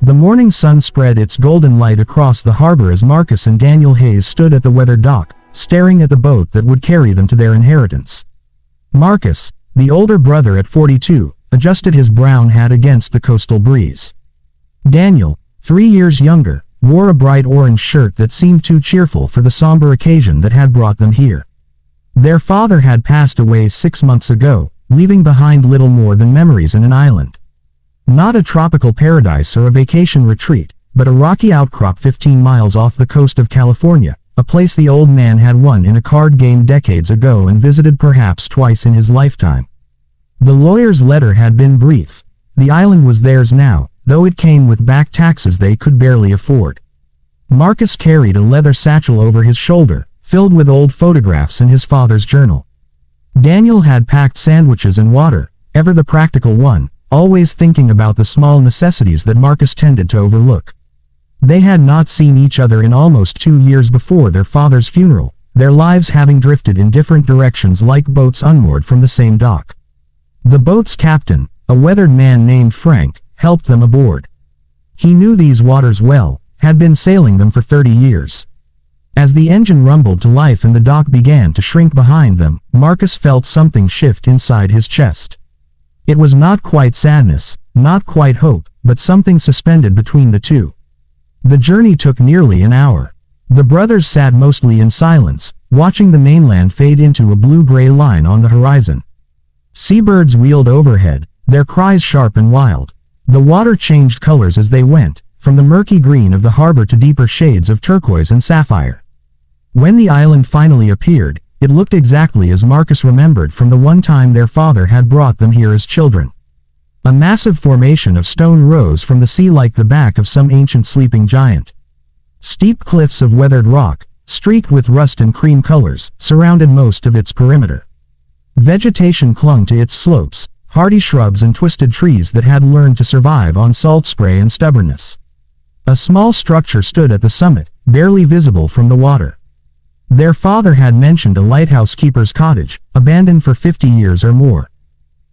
The morning sun spread its golden light across the harbor as Marcus and Daniel Hayes stood at the weathered dock, staring at the boat that would carry them to their inheritance. Marcus, the older brother at 42, adjusted his brown hat against the coastal breeze. Daniel, 3 years younger, wore a bright orange shirt that seemed too cheerful for the somber occasion that had brought them here. Their father had passed away 6 months ago, leaving behind little more than memories and an island. Not a tropical paradise or a vacation retreat, but a rocky outcrop 15 miles off the coast of California, a place the old man had won in a card game decades ago and visited perhaps twice in his lifetime. The lawyer's letter had been brief. The island was theirs now, though it came with back taxes they could barely afford. Marcus carried a leather satchel over his shoulder, filled with old photographs and his father's journal. Daniel had packed sandwiches and water, ever the practical one, always thinking about the small necessities that Marcus tended to overlook. They had not seen each other in almost 2 years before their father's funeral, their lives having drifted in different directions like boats unmoored from the same dock. The boat's captain, a weathered man named Frank, helped them aboard. He knew these waters well, had been sailing them for 30 years. As the engine rumbled to life and the dock began to shrink behind them, Marcus felt something shift inside his chest. It was not quite sadness, not quite hope, but something suspended between the two. The journey took nearly an hour. The brothers sat mostly in silence, watching the mainland fade into a blue-gray line on the horizon. Seabirds wheeled overhead, their cries sharp and wild. The water changed colors as they went, from the murky green of the harbor to deeper shades of turquoise and sapphire. When the island finally appeared, it looked exactly as Marcus remembered from the one time their father had brought them here as children. A massive formation of stone rose from the sea like the back of some ancient sleeping giant. Steep cliffs of weathered rock, streaked with rust and cream colors, surrounded most of its perimeter. Vegetation clung to its slopes, hardy shrubs and twisted trees that had learned to survive on salt spray and stubbornness. A small structure stood at the summit, barely visible from the water. Their father had mentioned a lighthouse keeper's cottage, abandoned for 50 years or more.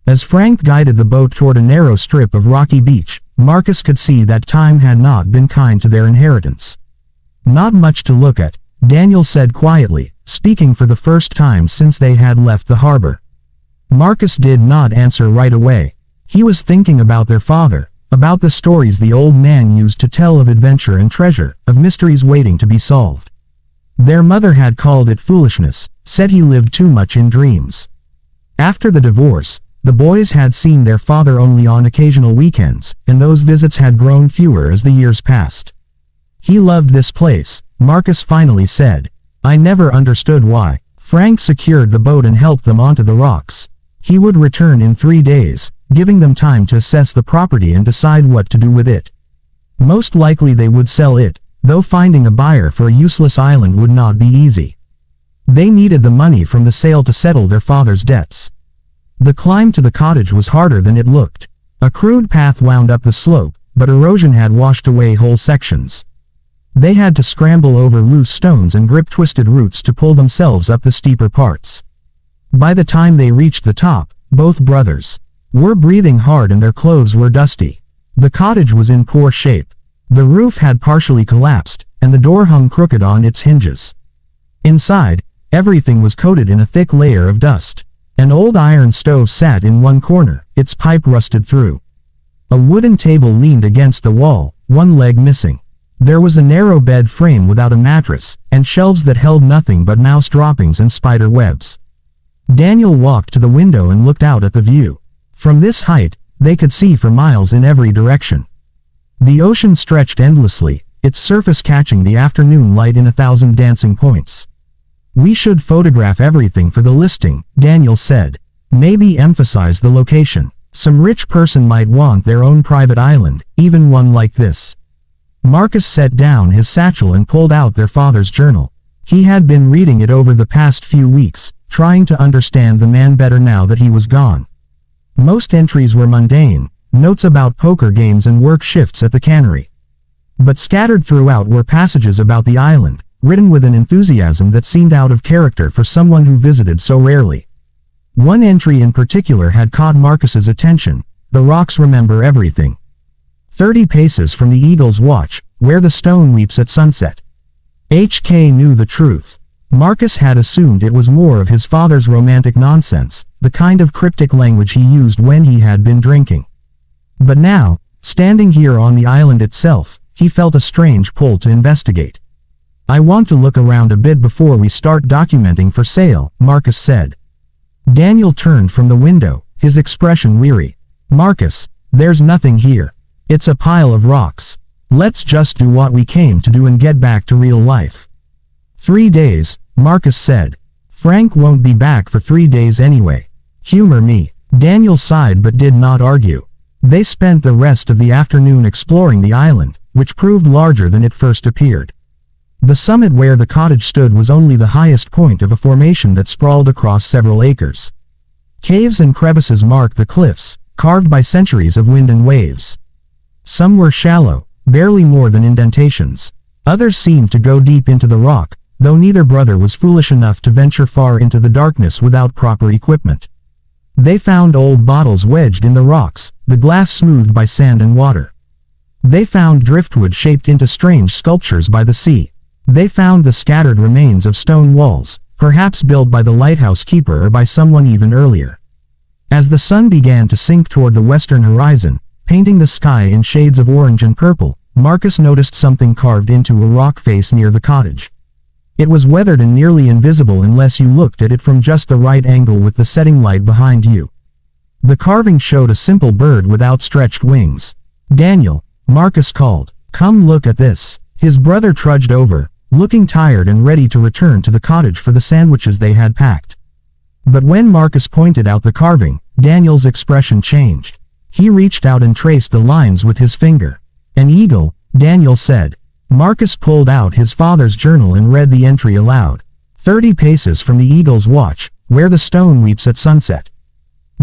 As Frank guided the boat toward a narrow strip of rocky beach, Marcus could see that time had not been kind to their inheritance. "Not much to look at," Daniel said quietly, speaking for the first time since they had left the harbor. Marcus did not answer right away. He was thinking about their father, about the stories the old man used to tell of adventure and treasure, of mysteries waiting to be solved. Their mother had called it foolishness, said he lived too much in dreams. After the divorce, the boys had seen their father only on occasional weekends, and those visits had grown fewer as the years passed. "He loved this place," Marcus finally said. "I never understood why." Frank secured the boat and helped them onto the rocks. He would return in 3 days, giving them time to assess the property and decide what to do with it. Most likely they would sell it, though finding a buyer for a useless island would not be easy. They needed the money from the sale to settle their father's debts. The climb to the cottage was harder than it looked. A crude path wound up the slope, but erosion had washed away whole sections. They had to scramble over loose stones and grip twisted roots to pull themselves up the steeper parts. By the time they reached the top, both brothers were breathing hard and their clothes were dusty. The cottage was in poor shape. The roof had partially collapsed, and the door hung crooked on its hinges. Inside, everything was coated in a thick layer of dust. An old iron stove sat in one corner, its pipe rusted through. A wooden table leaned against the wall, one leg missing. There was a narrow bed frame without a mattress, and shelves that held nothing but mouse droppings and spider webs. Daniel walked to the window and looked out at the view. From this height, they could see for miles in every direction. The ocean stretched endlessly, its surface catching the afternoon light in 1,000 dancing points. "We should photograph everything for the listing," Daniel said. "Maybe emphasize the location. Some rich person might want their own private island, even one like this." Marcus set down his satchel and pulled out their father's journal. He had been reading it over the past few weeks, trying to understand the man better now that he was gone. Most entries were mundane, notes about poker games and work shifts at the cannery. But scattered throughout were passages about the island, written with an enthusiasm that seemed out of character for someone who visited so rarely. One entry in particular had caught Marcus's attention: "The rocks remember everything." 30 paces from the Eagle's Watch, where the stone weeps at sunset. HK knew the truth. Marcus had assumed it was more of his father's romantic nonsense, the kind of cryptic language he used when he had been drinking. But now, standing here on the island itself, he felt a strange pull to investigate. "I want to look around a bit before we start documenting for sale," Marcus said. Daniel turned from the window, his expression weary. "Marcus, there's nothing here. It's a pile of rocks. Let's just do what we came to do and get back to real life." 3 days, Marcus said. "Frank won't be back for 3 days anyway. Humor me." Daniel sighed but did not argue. They spent the rest of the afternoon exploring the island, which proved larger than it first appeared. The summit where the cottage stood was only the highest point of a formation that sprawled across several acres. Caves and crevices marked the cliffs, carved by centuries of wind and waves. Some were shallow, barely more than indentations. Others seemed to go deep into the rock, though neither brother was foolish enough to venture far into the darkness without proper equipment. They found old bottles wedged in the rocks, the glass smoothed by sand and water. They found driftwood shaped into strange sculptures by the sea. They found the scattered remains of stone walls, perhaps built by the lighthouse keeper or by someone even earlier. As the sun began to sink toward the western horizon, painting the sky in shades of orange and purple, Marcus noticed something carved into a rock face near the cottage. It was weathered and nearly invisible unless you looked at it from just the right angle with the setting light behind you. The carving showed a simple bird with outstretched wings. "Daniel," Marcus called, "come look at this." His brother trudged over, looking tired and ready to return to the cottage for the sandwiches they had packed. But when Marcus pointed out the carving, Daniel's expression changed. He reached out and traced the lines with his finger. "An eagle," Daniel said. Marcus pulled out his father's journal and read the entry aloud. 30 paces from the Eagle's Watch, where the stone weeps at sunset."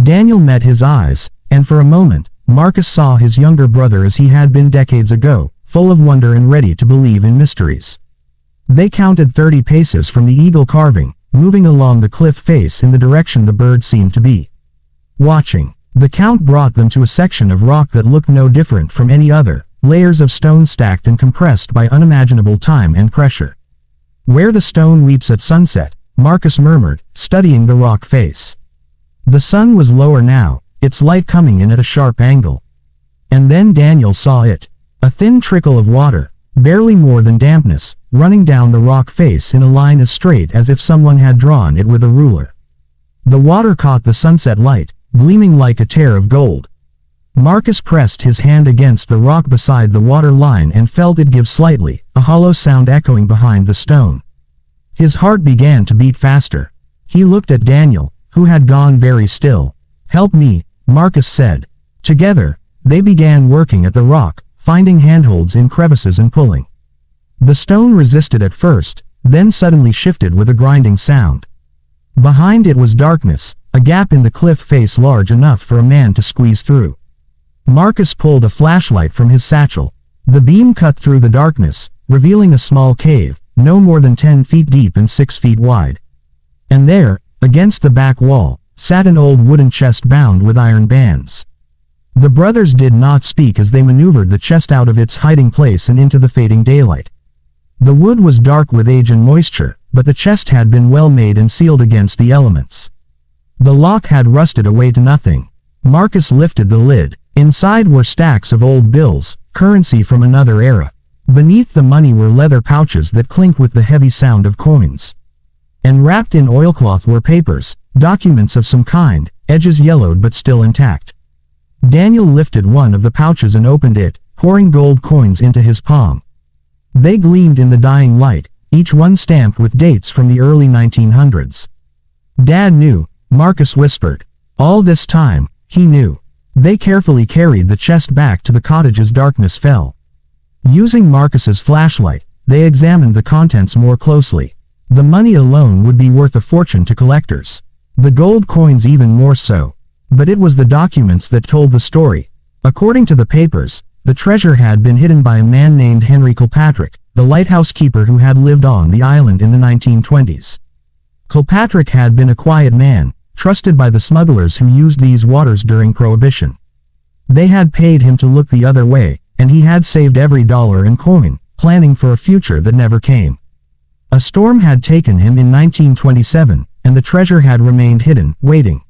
Daniel met his eyes, and for a moment, Marcus saw his younger brother as he had been decades ago, full of wonder and ready to believe in mysteries. They counted 30 paces from the eagle carving, moving along the cliff face in the direction the bird seemed to be watching. The count brought them to a section of rock that looked no different from any other, layers of stone stacked and compressed by unimaginable time and pressure. "Where the stone weeps at sunset," Marcus murmured, studying the rock face. The sun was lower now, its light coming in at a sharp angle. And then Daniel saw it. A thin trickle of water, barely more than dampness, running down the rock face in a line as straight as if someone had drawn it with a ruler. The water caught the sunset light, gleaming like a tear of gold. Marcus pressed his hand against the rock beside the water line and felt it give slightly, a hollow sound echoing behind the stone. His heart began to beat faster. He looked at Daniel, who had gone very still. "Help me," Marcus said. Together, they began working at the rock, finding handholds in crevices and pulling. The stone resisted at first, then suddenly shifted with a grinding sound. Behind it was darkness, a gap in the cliff face large enough for a man to squeeze through. Marcus pulled a flashlight from his satchel. The beam cut through the darkness, revealing a small cave, no more than 10 feet deep and 6 feet wide. And there, against the back wall, sat an old wooden chest bound with iron bands. The brothers did not speak as they maneuvered the chest out of its hiding place and into the fading daylight. The wood was dark with age and moisture, but the chest had been well made and sealed against the elements. The lock had rusted away to nothing. Marcus lifted the lid. Inside were stacks of old bills, currency from another era. Beneath the money were leather pouches that clinked with the heavy sound of coins. And wrapped in oilcloth were papers, documents of some kind, edges yellowed but still intact. Daniel lifted one of the pouches and opened it, pouring gold coins into his palm. They gleamed in the dying light, each one stamped with dates from the early 1900s. "Dad knew," Marcus whispered. All this time, he knew. They carefully carried the chest back to the cottage as darkness fell. Using Marcus's flashlight, they examined the contents more closely. The money alone would be worth a fortune to collectors. The gold coins even more so. But it was the documents that told the story. According to the papers, the treasure had been hidden by a man named Henry Kilpatrick, the lighthouse keeper who had lived on the island in the 1920s. Kilpatrick had been a quiet man, trusted by the smugglers who used these waters during Prohibition. They had paid him to look the other way, and he had saved every dollar and coin, planning for a future that never came. A storm had taken him in 1927, and the treasure had remained hidden, waiting.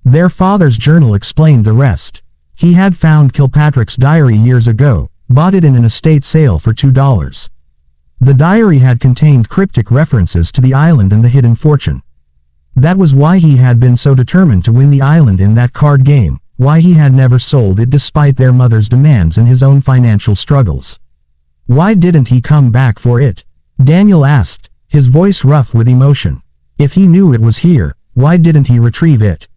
Their father's journal explained the rest. He had found Kilpatrick's diary years ago, bought it in an estate sale for $2. The diary had contained cryptic references to the island and the hidden fortune. That was why he had been so determined to win the island in that card game, why he had never sold it despite their mother's demands and his own financial struggles. Why didn't he come back for it? Daniel asked, his voice rough with emotion. If he knew it was here, why didn't he retrieve it?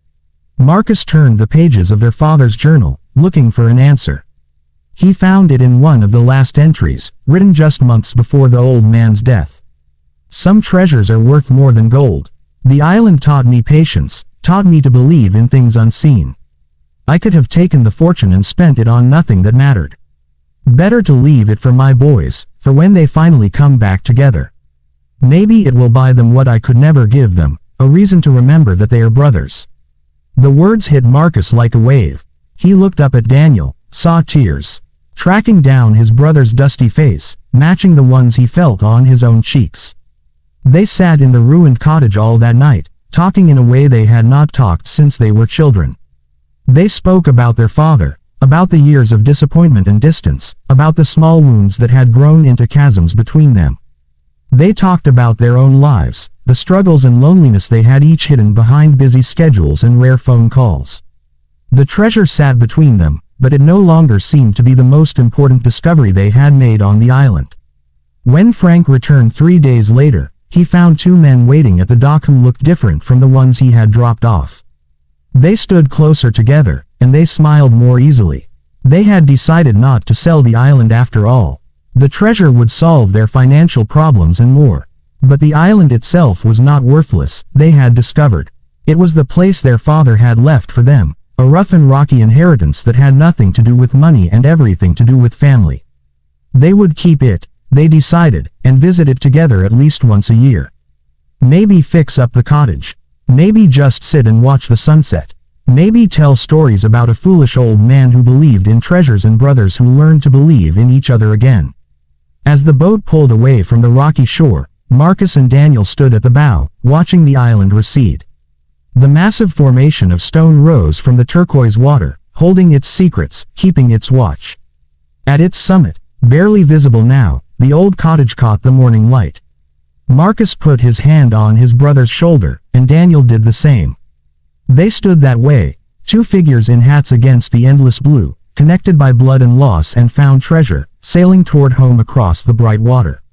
Marcus turned the pages of their father's journal, looking for an answer. He found it in one of the last entries, written just months before the old man's death. Some treasures are worth more than gold. The island taught me patience, taught me to believe in things unseen. I could have taken the fortune and spent it on nothing that mattered. Better to leave it for my boys, for when they finally come back together. Maybe it will buy them what I could never give them, a reason to remember that they are brothers. The words hit Marcus like a wave. He looked up at Daniel, saw tears tracking down his brother's dusty face, matching the ones he felt on his own cheeks. They sat in the ruined cottage all that night, talking in a way they had not talked since they were children. They spoke about their father, about the years of disappointment and distance, about the small wounds that had grown into chasms between them. They talked about their own lives, the struggles and loneliness they had each hidden behind busy schedules and rare phone calls. The treasure sat between them, but it no longer seemed to be the most important discovery they had made on the island. When Frank returned 3 days later, he found two men waiting at the dock who looked different from the ones he had dropped off. They stood closer together, and they smiled more easily. They had decided not to sell the island after all. The treasure would solve their financial problems and more. But the island itself was not worthless, they had discovered. It was the place their father had left for them, a rough and rocky inheritance that had nothing to do with money and everything to do with family. They would keep it, they decided, and visit it together at least once a year. Maybe fix up the cottage. Maybe just sit and watch the sunset. Maybe tell stories about a foolish old man who believed in treasures and brothers who learned to believe in each other again. As the boat pulled away from the rocky shore, Marcus and Daniel stood at the bow, watching the island recede. The massive formation of stone rose from the turquoise water, holding its secrets, keeping its watch. At its summit, barely visible now, the old cottage caught the morning light. Marcus put his hand on his brother's shoulder, and Daniel did the same. They stood that way, two figures in hats against the endless blue, connected by blood and loss and found treasure, sailing toward home across the bright water.